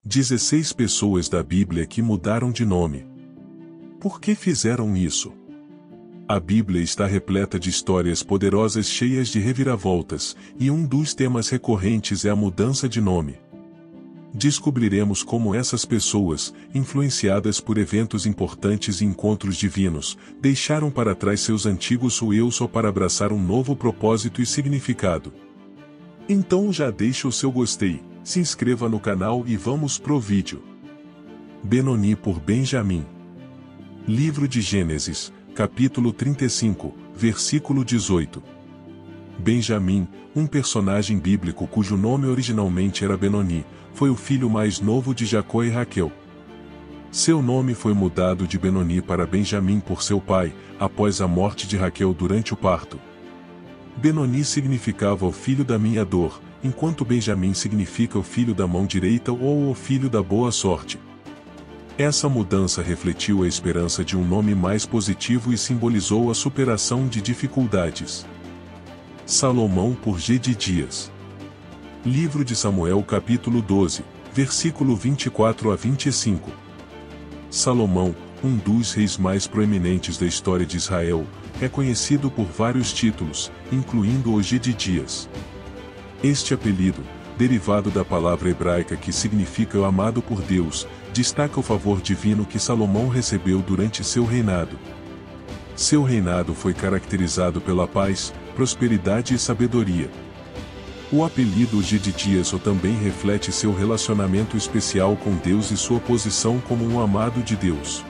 16 pessoas da Bíblia que mudaram de nome. Por que fizeram isso? A Bíblia está repleta de histórias poderosas cheias de reviravoltas, e um dos temas recorrentes é a mudança de nome. Descobriremos como essas pessoas, influenciadas por eventos importantes e encontros divinos, deixaram para trás seus antigos eu só para abraçar um novo propósito e significado. Então já deixa o seu gostei, se inscreva no canal e vamos pro vídeo. Benoni por Benjamim. Livro de Gênesis, capítulo 35, versículo 18. Benjamim, um personagem bíblico cujo nome originalmente era Benoni, foi o filho mais novo de Jacó e Raquel. Seu nome foi mudado de Benoni para Benjamim por seu pai, após a morte de Raquel durante o parto. Benoni significava o filho da minha dor, enquanto Benjamim significa o filho da mão direita ou o filho da boa sorte. Essa mudança refletiu a esperança de um nome mais positivo e simbolizou a superação de dificuldades. Salomão por Gedidias. Livro de Samuel capítulo 12, versículo 24 a 25. Salomão, um dos reis mais proeminentes da história de Israel, é conhecido por vários títulos, incluindo o Gedidias. Este apelido, derivado da palavra hebraica que significa o amado por Deus, destaca o favor divino que Salomão recebeu durante seu reinado. Seu reinado foi caracterizado pela paz, prosperidade e sabedoria. O apelido Gedidias também reflete seu relacionamento especial com Deus e sua posição como um amado de Deus.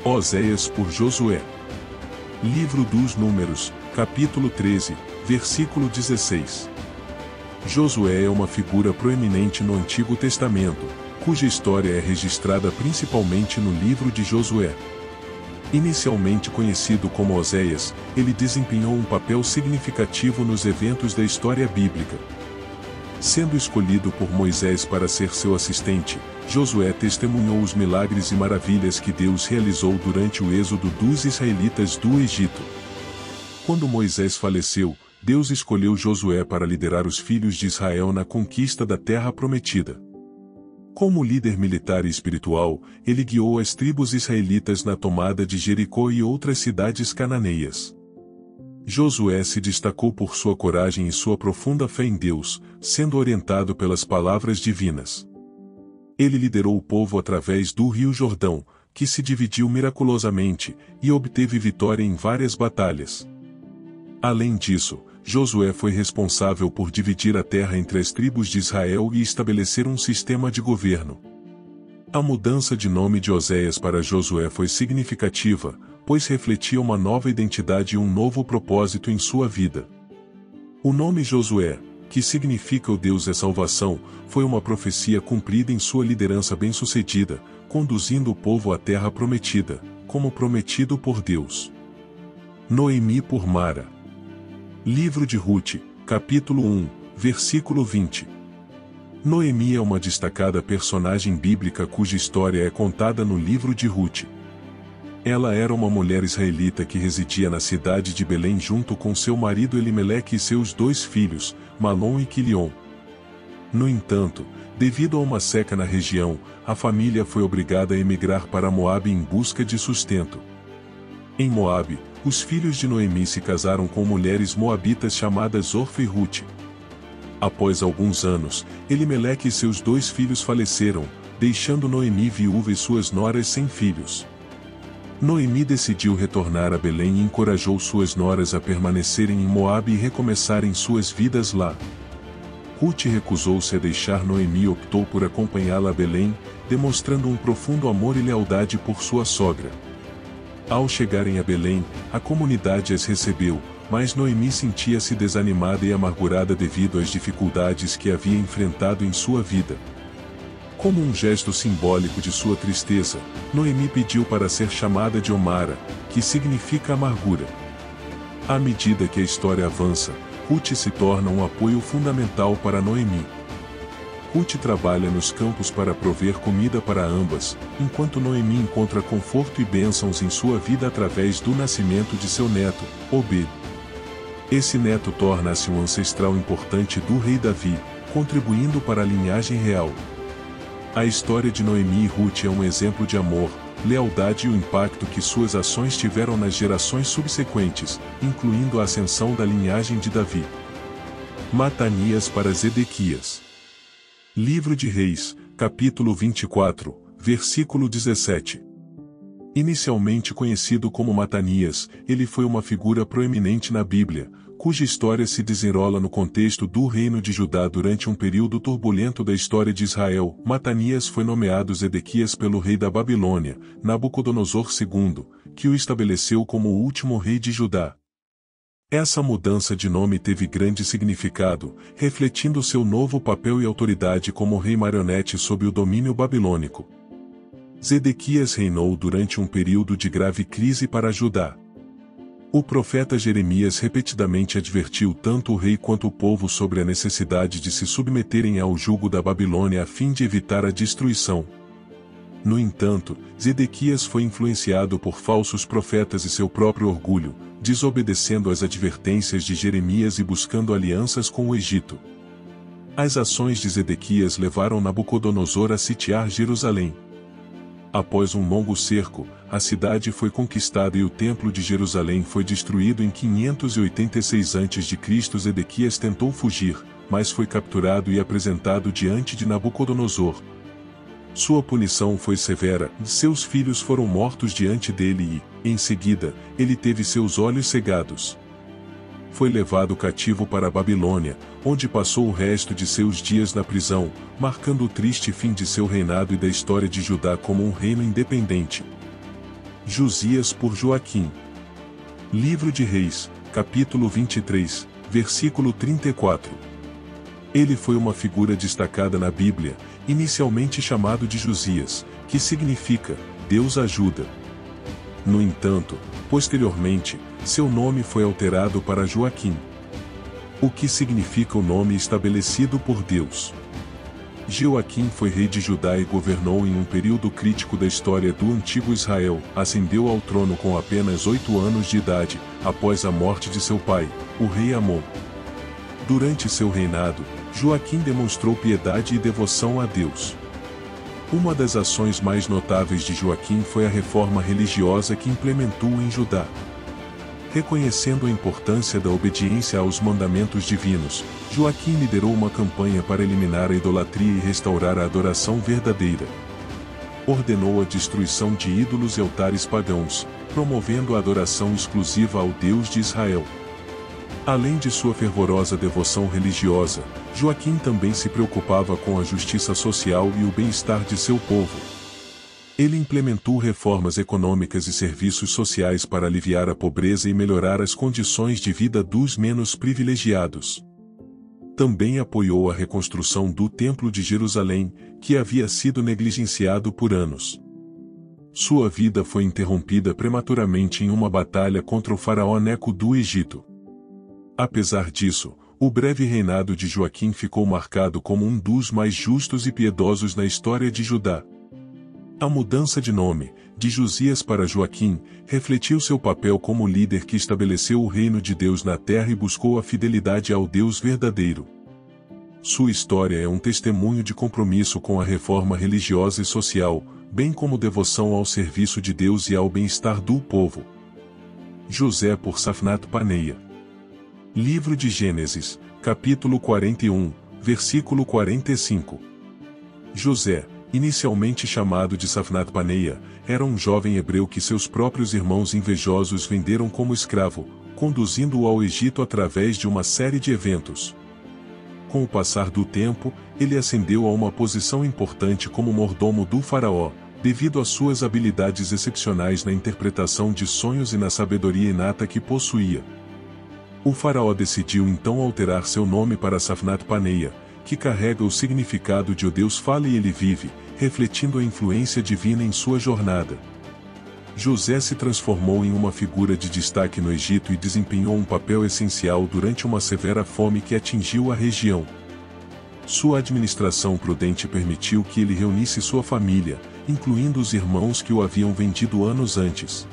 Oséias por Josué. Livro dos Números, capítulo 13, versículo 16. Josué é uma figura proeminente no Antigo Testamento, cuja história é registrada principalmente no livro de Josué. Inicialmente conhecido como Oséias, ele desempenhou um papel significativo nos eventos da história bíblica. Sendo escolhido por Moisés para ser seu assistente, Josué testemunhou os milagres e maravilhas que Deus realizou durante o êxodo dos israelitas do Egito. Quando Moisés faleceu, Deus escolheu Josué para liderar os filhos de Israel na conquista da terra prometida. Como líder militar e espiritual, ele guiou as tribos israelitas na tomada de Jericó e outras cidades cananeias. Josué se destacou por sua coragem e sua profunda fé em Deus, sendo orientado pelas palavras divinas. Ele liderou o povo através do Rio Jordão, que se dividiu miraculosamente, e obteve vitória em várias batalhas. Além disso, Josué foi responsável por dividir a terra entre as tribos de Israel e estabelecer um sistema de governo. A mudança de nome de Oséias para Josué foi significativa, pois refletia uma nova identidade e um novo propósito em sua vida. O nome Josué, que significa o Deus é salvação, foi uma profecia cumprida em sua liderança bem-sucedida, conduzindo o povo à terra prometida, como prometido por Deus. Noemi por Mara. Livro de Rute, capítulo 1, versículo 20. Noemi é uma destacada personagem bíblica cuja história é contada no livro de Rute. Ela era uma mulher israelita que residia na cidade de Belém junto com seu marido Elimeleque e seus 2 filhos, Malom e Quilion. No entanto, devido a uma seca na região, a família foi obrigada a emigrar para Moabe em busca de sustento. Em Moabe, os filhos de Noemi se casaram com mulheres moabitas chamadas Orfa e Rute. Após alguns anos, Elimeleque e seus 2 filhos faleceram, deixando Noemi viúva e suas noras sem filhos. Noemi decidiu retornar a Belém e encorajou suas noras a permanecerem em Moabe e recomeçarem suas vidas lá. Rute recusou-se a deixar Noemi e optou por acompanhá-la a Belém, demonstrando um profundo amor e lealdade por sua sogra. Ao chegarem a Belém, a comunidade as recebeu, mas Noemi sentia-se desanimada e amargurada devido às dificuldades que havia enfrentado em sua vida. Como um gesto simbólico de sua tristeza, Noemi pediu para ser chamada de Omara, que significa amargura. À medida que a história avança, Rute se torna um apoio fundamental para Noemi. Rute trabalha nos campos para prover comida para ambas, enquanto Noemi encontra conforto e bênçãos em sua vida através do nascimento de seu neto, Obed. Esse neto torna-se um ancestral importante do rei Davi, contribuindo para a linhagem real. A história de Noemi e Ruth é um exemplo de amor, lealdade e o impacto que suas ações tiveram nas gerações subsequentes, incluindo a ascensão da linhagem de Davi. Matanias para Zedequias. Livro de Reis, capítulo 24, versículo 17. Inicialmente conhecido como Matanias, ele foi uma figura proeminente na Bíblia, cuja história se desenrola no contexto do reino de Judá durante um período turbulento da história de Israel. Matanias foi nomeado Zedequias pelo rei da Babilônia, Nabucodonosor II, que o estabeleceu como o último rei de Judá. Essa mudança de nome teve grande significado, refletindo seu novo papel e autoridade como rei marionete sob o domínio babilônico. Zedequias reinou durante um período de grave crise para Judá. O profeta Jeremias repetidamente advertiu tanto o rei quanto o povo sobre a necessidade de se submeterem ao jugo da Babilônia a fim de evitar a destruição. No entanto, Zedequias foi influenciado por falsos profetas e seu próprio orgulho, desobedecendo às advertências de Jeremias e buscando alianças com o Egito. As ações de Zedequias levaram Nabucodonosor a sitiar Jerusalém. Após um longo cerco, a cidade foi conquistada e o Templo de Jerusalém foi destruído em 586 a.C. Zedequias tentou fugir, mas foi capturado e apresentado diante de Nabucodonosor. Sua punição foi severa, seus filhos foram mortos diante dele e, em seguida, ele teve seus olhos cegados. Foi levado cativo para a Babilônia, onde passou o resto de seus dias na prisão, marcando o triste fim de seu reinado e da história de Judá como um reino independente. Josias por Joaquim. Livro de Reis, capítulo 23, versículo 34. Ele foi uma figura destacada na Bíblia, inicialmente chamado de Josias, que significa Deus ajuda. No entanto, posteriormente, seu nome foi alterado para Joaquim, o que significa o nome estabelecido por Deus. Joaquim foi rei de Judá e governou em um período crítico da história do antigo Israel. Ascendeu ao trono com apenas 8 anos de idade, após a morte de seu pai, o rei Amon. Durante seu reinado, Joaquim demonstrou piedade e devoção a Deus. Uma das ações mais notáveis de Joaquim foi a reforma religiosa que implementou em Judá. Reconhecendo a importância da obediência aos mandamentos divinos, Joaquim liderou uma campanha para eliminar a idolatria e restaurar a adoração verdadeira. Ordenou a destruição de ídolos e altares pagãos, promovendo a adoração exclusiva ao Deus de Israel. Além de sua fervorosa devoção religiosa, Joaquim também se preocupava com a justiça social e o bem-estar de seu povo. Ele implementou reformas econômicas e serviços sociais para aliviar a pobreza e melhorar as condições de vida dos menos privilegiados. Também apoiou a reconstrução do Templo de Jerusalém, que havia sido negligenciado por anos. Sua vida foi interrompida prematuramente em uma batalha contra o faraó Neco do Egito. Apesar disso, o breve reinado de Joaquim ficou marcado como um dos mais justos e piedosos na história de Judá. A mudança de nome, de Josias para Joaquim, refletiu seu papel como líder que estabeleceu o reino de Deus na terra e buscou a fidelidade ao Deus verdadeiro. Sua história é um testemunho de compromisso com a reforma religiosa e social, bem como devoção ao serviço de Deus e ao bem-estar do povo. José por Safnat Paneia. Livro de Gênesis, capítulo 41, versículo 45. José, inicialmente chamado de Safnat Paneia, era um jovem hebreu que seus próprios irmãos invejosos venderam como escravo, conduzindo-o ao Egito através de uma série de eventos. Com o passar do tempo, ele ascendeu a uma posição importante como mordomo do faraó, devido às suas habilidades excepcionais na interpretação de sonhos e na sabedoria inata que possuía. O faraó decidiu então alterar seu nome para Safnat Paneia, que carrega o significado de o Deus fala e ele vive, refletindo a influência divina em sua jornada. José se transformou em uma figura de destaque no Egito e desempenhou um papel essencial durante uma severa fome que atingiu a região. Sua administração prudente permitiu que ele reunisse sua família, incluindo os irmãos que o haviam vendido anos antes.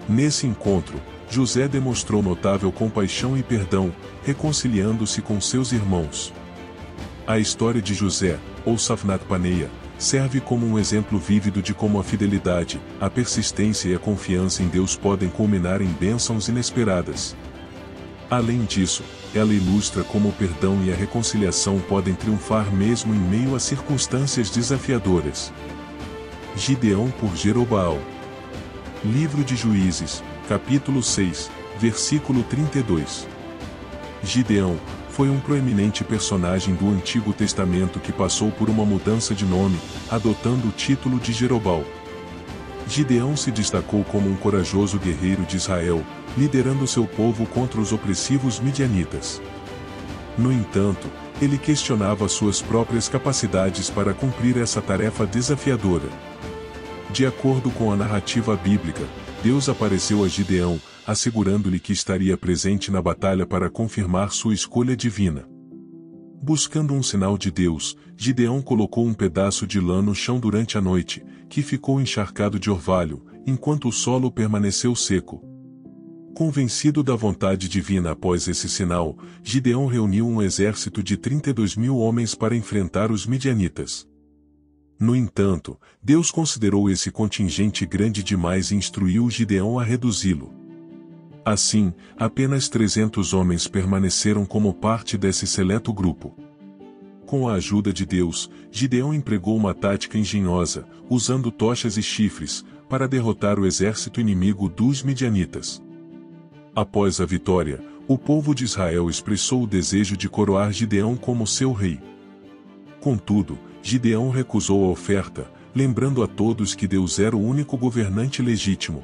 Nesse encontro, José demonstrou notável compaixão e perdão, reconciliando-se com seus irmãos. A história de José, ou Safnat Paneia, serve como um exemplo vívido de como a fidelidade, a persistência e a confiança em Deus podem culminar em bênçãos inesperadas. Além disso, ela ilustra como o perdão e a reconciliação podem triunfar mesmo em meio a circunstâncias desafiadoras. Gideão por Jerobaal. Livro de Juízes, capítulo 6, versículo 32. Gideão foi um proeminente personagem do Antigo Testamento que passou por uma mudança de nome, adotando o título de Jerobal. Gideão se destacou como um corajoso guerreiro de Israel, liderando seu povo contra os opressivos midianitas. No entanto, ele questionava suas próprias capacidades para cumprir essa tarefa desafiadora. De acordo com a narrativa bíblica, Deus apareceu a Gideão, assegurando-lhe que estaria presente na batalha para confirmar sua escolha divina. Buscando um sinal de Deus, Gideão colocou um pedaço de lã no chão durante a noite, que ficou encharcado de orvalho, enquanto o solo permaneceu seco. Convencido da vontade divina após esse sinal, Gideão reuniu um exército de 32.000 homens para enfrentar os midianitas. No entanto, Deus considerou esse contingente grande demais e instruiu Gideão a reduzi-lo. Assim, apenas 300 homens permaneceram como parte desse seleto grupo. Com a ajuda de Deus, Gideão empregou uma tática engenhosa, usando tochas e chifres, para derrotar o exército inimigo dos midianitas. Após a vitória, o povo de Israel expressou o desejo de coroar Gideão como seu rei. Contudo, Gideão recusou a oferta, lembrando a todos que Deus era o único governante legítimo.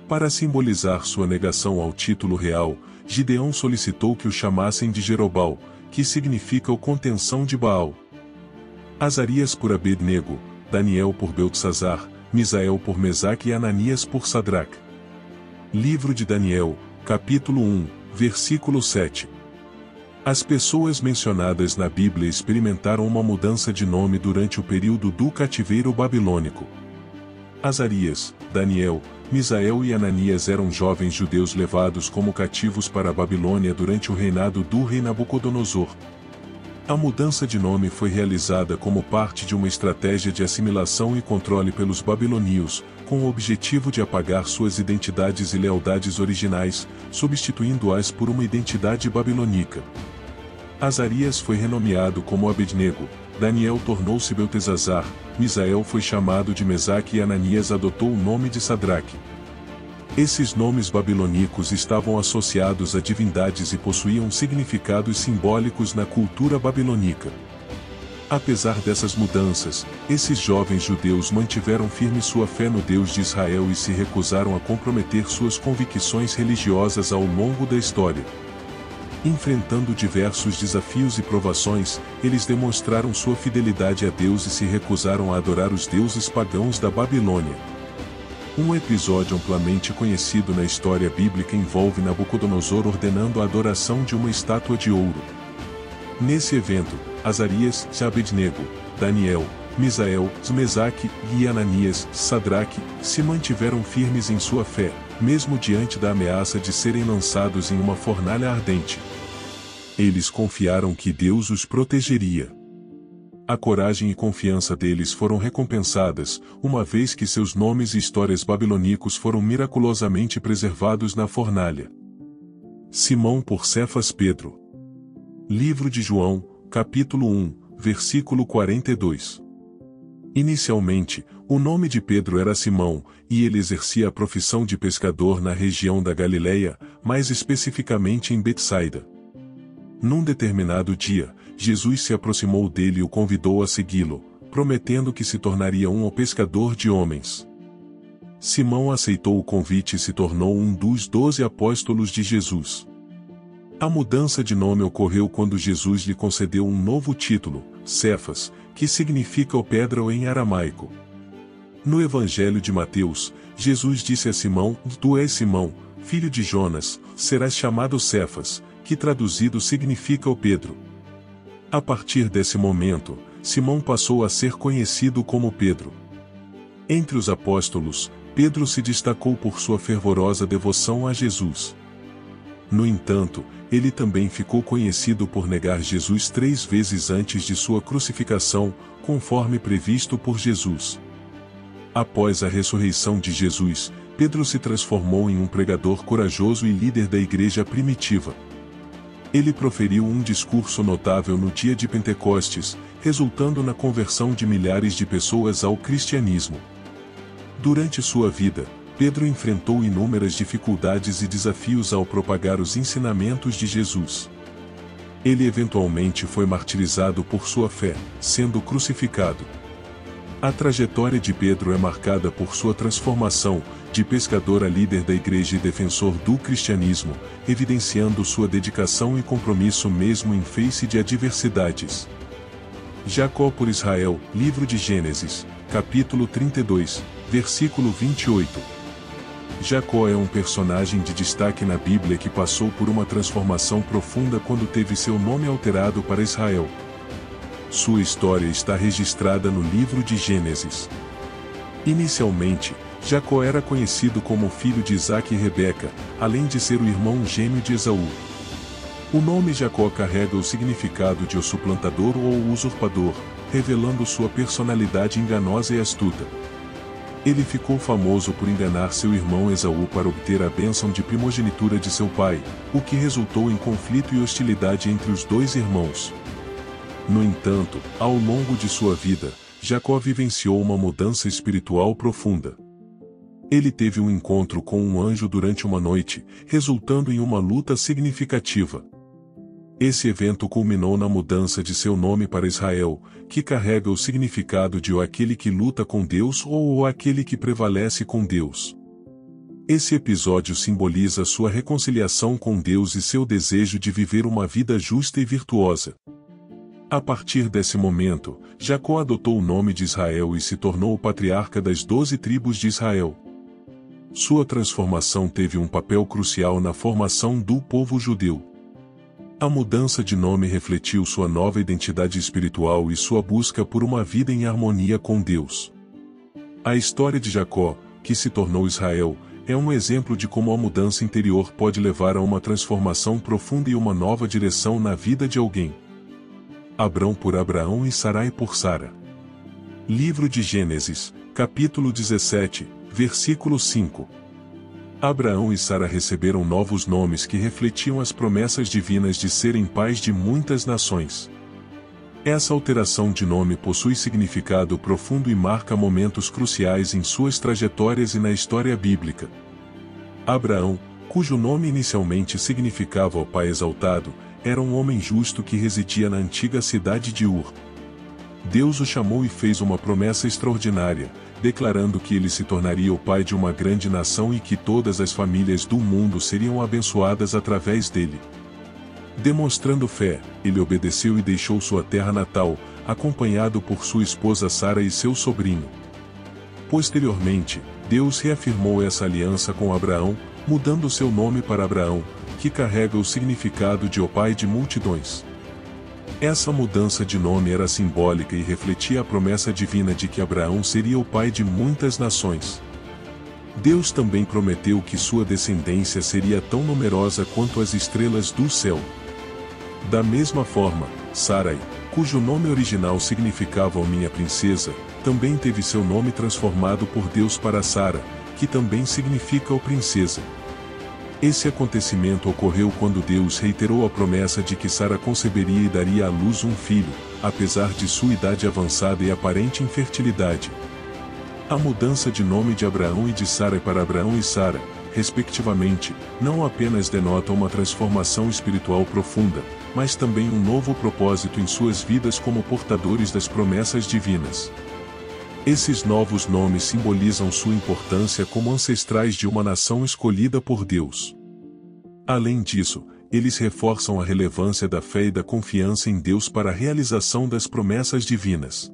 Para simbolizar sua negação ao título real, Gideão solicitou que o chamassem de Jerobal, que significa o contenção de Baal. Azarias por Abed-nego, Daniel por Beltesazar, Misael por Mesaque e Ananias por Sadraque. Livro de Daniel, capítulo 1, versículo 7. As pessoas mencionadas na Bíblia experimentaram uma mudança de nome durante o período do cativeiro babilônico. Azarias, Daniel, Misael e Ananias eram jovens judeus levados como cativos para a Babilônia durante o reinado do rei Nabucodonosor. A mudança de nome foi realizada como parte de uma estratégia de assimilação e controle pelos babilônios, com o objetivo de apagar suas identidades e lealdades originais, substituindo-as por uma identidade babilônica. Azarias foi renomeado como Abed-nego, Daniel tornou-se Beltesazar, Misael foi chamado de Mesaque e Ananias adotou o nome de Sadraque. Esses nomes babilônicos estavam associados a divindades e possuíam significados simbólicos na cultura babilônica. Apesar dessas mudanças, esses jovens judeus mantiveram firme sua fé no Deus de Israel e se recusaram a comprometer suas convicções religiosas ao longo da história. Enfrentando diversos desafios e provações, eles demonstraram sua fidelidade a Deus e se recusaram a adorar os deuses pagãos da Babilônia. Um episódio amplamente conhecido na história bíblica envolve Nabucodonosor ordenando a adoração de uma estátua de ouro. Nesse evento, Azarias, Abed-nego, Daniel, Misael, Mesaque e Ananias, Sadraque, se mantiveram firmes em sua fé, mesmo diante da ameaça de serem lançados em uma fornalha ardente. Eles confiaram que Deus os protegeria. A coragem e confiança deles foram recompensadas, uma vez que seus nomes e histórias babilônicos foram miraculosamente preservados na fornalha. Simão por Cefas Pedro. Livro de João, capítulo 1, versículo 42. Inicialmente, o nome de Pedro era Simão, e ele exercia a profissão de pescador na região da Galileia, mais especificamente em Betsaida. Num determinado dia, Jesus se aproximou dele e o convidou a segui-lo, prometendo que se tornaria um pescador de homens. Simão aceitou o convite e se tornou um dos 12 apóstolos de Jesus. A mudança de nome ocorreu quando Jesus lhe concedeu um novo título, Cefas, que significa o pedra em aramaico. No Evangelho de Mateus, Jesus disse a Simão: Tu és Simão, filho de Jonas, serás chamado Cefas, que traduzido significa o Pedro. A partir desse momento, Simão passou a ser conhecido como Pedro. Entre os apóstolos, Pedro se destacou por sua fervorosa devoção a Jesus. No entanto, ele também ficou conhecido por negar Jesus 3 vezes antes de sua crucificação, conforme previsto por Jesus. Após a ressurreição de Jesus, Pedro se transformou em um pregador corajoso e líder da igreja primitiva. Ele proferiu um discurso notável no dia de Pentecostes, resultando na conversão de milhares de pessoas ao cristianismo. Durante sua vida, Pedro enfrentou inúmeras dificuldades e desafios ao propagar os ensinamentos de Jesus. Ele eventualmente foi martirizado por sua fé, sendo crucificado. A trajetória de Pedro é marcada por sua transformação, de pescador a líder da igreja e defensor do cristianismo, evidenciando sua dedicação e compromisso mesmo em face de adversidades. Jacó por Israel, livro de Gênesis, capítulo 32, versículo 28. Jacó é um personagem de destaque na Bíblia que passou por uma transformação profunda quando teve seu nome alterado para Israel. Sua história está registrada no livro de Gênesis. Inicialmente, Jacó era conhecido como filho de Isaque e Rebeca, além de ser o irmão gêmeo de Esaú. O nome Jacó carrega o significado de o suplantador ou usurpador, revelando sua personalidade enganosa e astuta. Ele ficou famoso por enganar seu irmão Esaú para obter a bênção de primogenitura de seu pai, o que resultou em conflito e hostilidade entre os dois irmãos. No entanto, ao longo de sua vida, Jacó vivenciou uma mudança espiritual profunda. Ele teve um encontro com um anjo durante uma noite, resultando em uma luta significativa. Esse evento culminou na mudança de seu nome para Israel, que carrega o significado de o aquele que luta com Deus ou o aquele que prevalece com Deus. Esse episódio simboliza sua reconciliação com Deus e seu desejo de viver uma vida justa e virtuosa. A partir desse momento, Jacó adotou o nome de Israel e se tornou o patriarca das 12 tribos de Israel. Sua transformação teve um papel crucial na formação do povo judeu. A mudança de nome refletiu sua nova identidade espiritual e sua busca por uma vida em harmonia com Deus. A história de Jacó, que se tornou Israel, é um exemplo de como a mudança interior pode levar a uma transformação profunda e uma nova direção na vida de alguém. Abrão por Abraão e Sarai por Sara. Livro de Gênesis, capítulo 17, versículo 5. Abraão e Sara receberam novos nomes que refletiam as promessas divinas de serem pais de muitas nações. Essa alteração de nome possui significado profundo e marca momentos cruciais em suas trajetórias e na história bíblica. Abraão, cujo nome inicialmente significava o pai exaltado, era um homem justo que residia na antiga cidade de Ur. Deus o chamou e fez uma promessa extraordinária, declarando que ele se tornaria o pai de uma grande nação e que todas as famílias do mundo seriam abençoadas através dele. Demonstrando fé, ele obedeceu e deixou sua terra natal, acompanhado por sua esposa Sara e seu sobrinho. Posteriormente, Deus reafirmou essa aliança com Abraão, mudando seu nome para Abraão, que carrega o significado de o pai de multidões. Essa mudança de nome era simbólica e refletia a promessa divina de que Abraão seria o pai de muitas nações. Deus também prometeu que sua descendência seria tão numerosa quanto as estrelas do céu. Da mesma forma, Sarai, cujo nome original significava minha princesa, também teve seu nome transformado por Deus para Sara, que também significa princesa. Esse acontecimento ocorreu quando Deus reiterou a promessa de que Sara conceberia e daria à luz um filho, apesar de sua idade avançada e aparente infertilidade. A mudança de nome de Abraão e de Sara para Abraão e Sara, respectivamente, não apenas denota uma transformação espiritual profunda, mas também um novo propósito em suas vidas como portadores das promessas divinas. Esses novos nomes simbolizam sua importância como ancestrais de uma nação escolhida por Deus. Além disso, eles reforçam a relevância da fé e da confiança em Deus para a realização das promessas divinas.